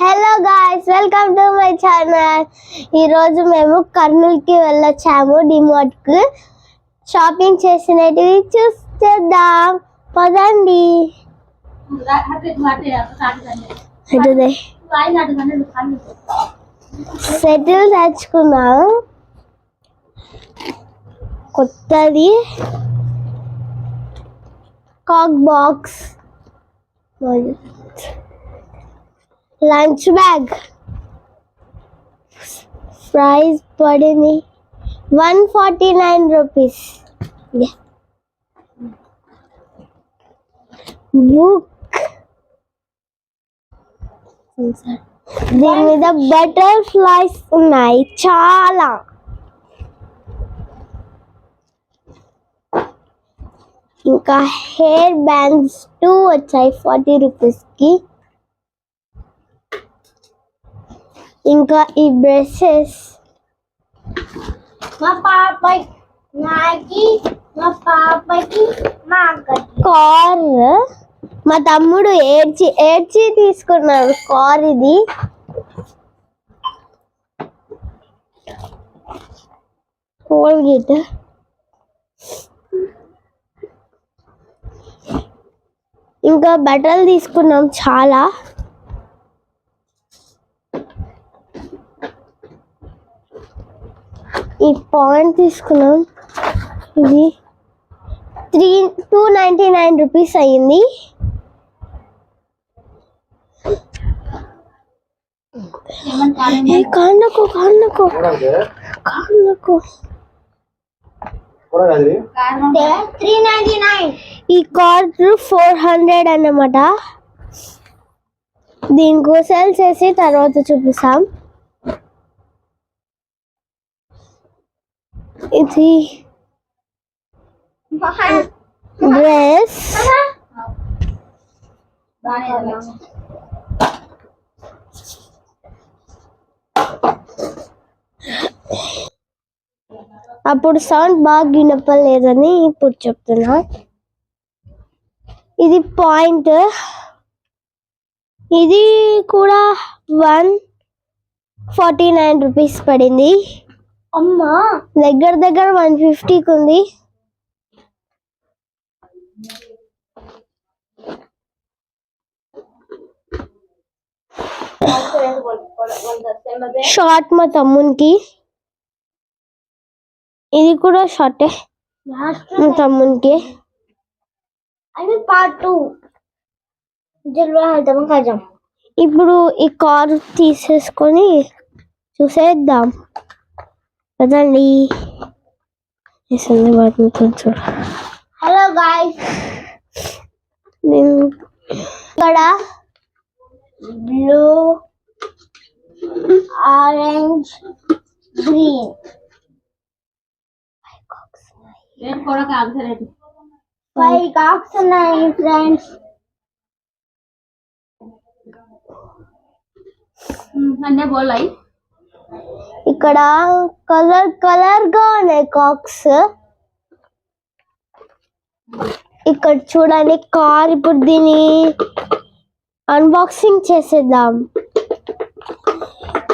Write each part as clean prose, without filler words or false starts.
Hello guys, welcome to my channel. ఈరోజు మేము కర్నూలుకి వెళ్ళొచ్చాము. డిమార్ట్ కి షాపింగ్ చేసినవి చూసేద్దాం పదండి. సెటిల్ తెచ్చుకున్నాం, కొత్తది కాక్ బాక్స్, లంచ్ బ్యాగ్. ప్రైస్ పడింది 149 రూపీస్. బుక్, దీని మీద బటర్ఫ్లైస్ ఉన్నాయి చాలా. ఇంకా హెయిర్ బ్యాండ్స్ 2 వచ్చాయి 40 రూపీస్కి. ఇంకా ఈ బ్రషెస్ మా పాపకి, కార్ మా తమ్ముడు ఏడ్చి తీసుకున్నాడు కార్. ఇది కోల్గేట్. ఇంకా బట్టలు తీసుకున్నాం చాలా. ఈ పాయింట్ తీసుకున్నాం, ఇది 299 రూపీస్ అయ్యింది. కాన్నకు ఈ కార్డ్ 400 అన్నమాట. దీనికి సేల్ చేసి తర్వాత చూపిస్తాం. ఇది డ్రెస్, అప్పుడు సౌండ్ బాగా వినపలేదని ఇప్పుడు చెప్తున్నా. ఇది పాయింట్, ఇది కూడా 149 రూపీస్ పడింది. అమ్మా, దగ్గర 150కి ఉంది. షార్ట్ మా తమ్మునికి, ఇది కూడా షార్టే మా తమ్మునికి. ఇప్పుడు ఈ కార్ తీసేసుకొని చూసేద్దాం కదండి. హలో గాయ్స్, ఇక్కడ బ్లూ, ఆరెంజ్, గ్రీన్ 5 కాక్స్ ఉన్నాయి ఫ్రెండ్స్. ఇక్కడ కలర్ గా ఉన్నాయి కాక్స్. ఇక్కడ చూడండి కార్. ఇప్పుడు దీన్ని అన్బాక్సింగ్ చేసేద్దాం.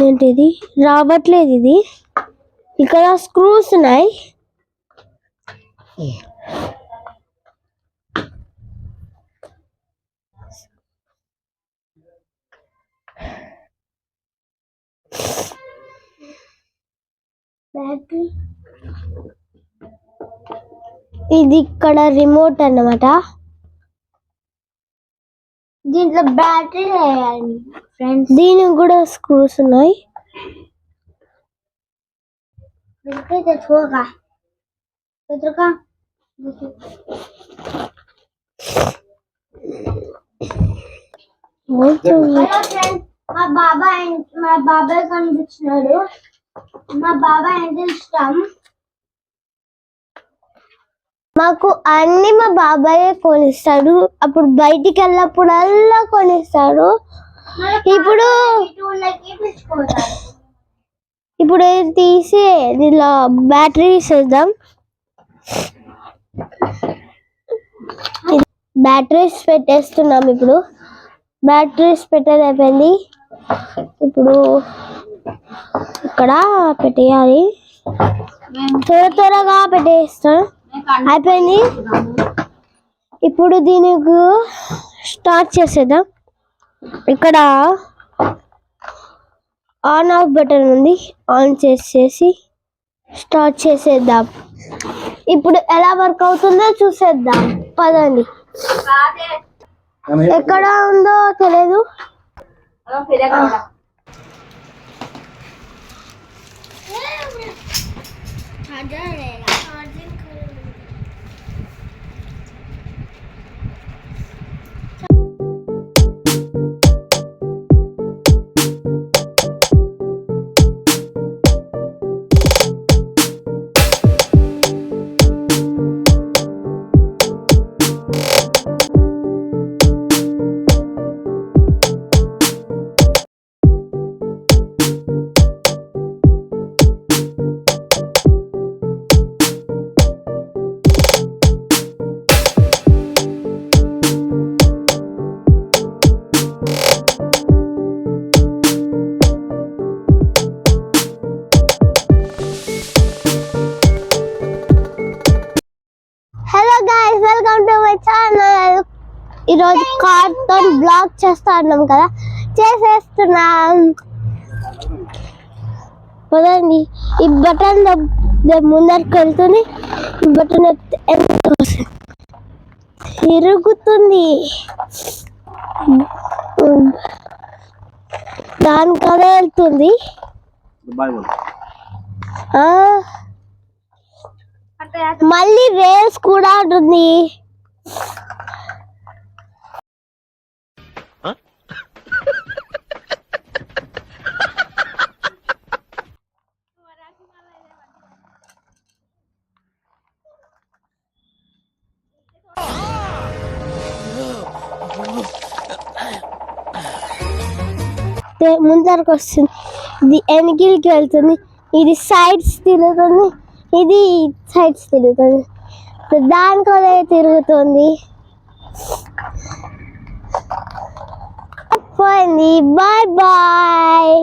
ఏంటిది రావట్లేదు ఇది. ఇక్కడ స్క్రూస్ ఉన్నాయి. ఇది ఇక్కడ రిమోట్ అన్నమాట. దీంట్లో బ్యాటరీ వేయాలి ఫ్రెండ్స్. దీనికి కూడా స్క్రూస్ ఉన్నాయి. మా బాబాయ్ కనిపించినాడు. మా బాబాయ్ అంటే ఇష్టం మాకు. అన్ని మా బాబాయ్ కొనిస్తాడు. అప్పుడు బయటికి వెళ్ళినప్పుడల్లా కొనిస్తాడు. ఇప్పుడు తీసి ఇలా బ్యాటరీ వేసేద్దాం. బ్యాటరీస్ పెట్టేస్తున్నాం. ఇప్పుడు బ్యాటరీస్ పెట్టేది అయిపోయింది. ఇప్పుడు ఇక్కడ పెట్టేయాలి. త్వరగా పెట్టేస్తాను. అయిపోయింది. ఇప్పుడు దీనికి స్టార్ట్ చేసేద్దాం. ఇక్కడ ఆన్ ఆఫ్ బటన్ ఉంది, ఆన్ చేసేసి స్టార్ట్ చేసేద్దాం. ఇప్పుడు ఎలా వర్క్ అవుతుందో చూసేద్దాం పదండి. ఎక్కడ ఉందో తెలియదు. Hello guys, welcome to my channel. ఈరోజు కార్టూన్ బ్లాగ్ చేస్తా ఉన్నాం కదా, చేసేస్తున్నాం. పదండి. ఈ బటన్ ముందరికి వెళ్తుంది. ఈ బటన్ తిరుగుతుంది. దాని కదా వెళ్తుంది. మళ్ళీ రేస్ కూడా ఉంటుంది. ముందరకు వస్తుంది. ఇది వెనకికి వెళ్తుంది. ఇది సైడ్స్ తిరుగుతుంది. ఇది సైడ్స్ తిరుగుతుంది. దానికి అదే తిరుగుతుంది. Bye bye bye.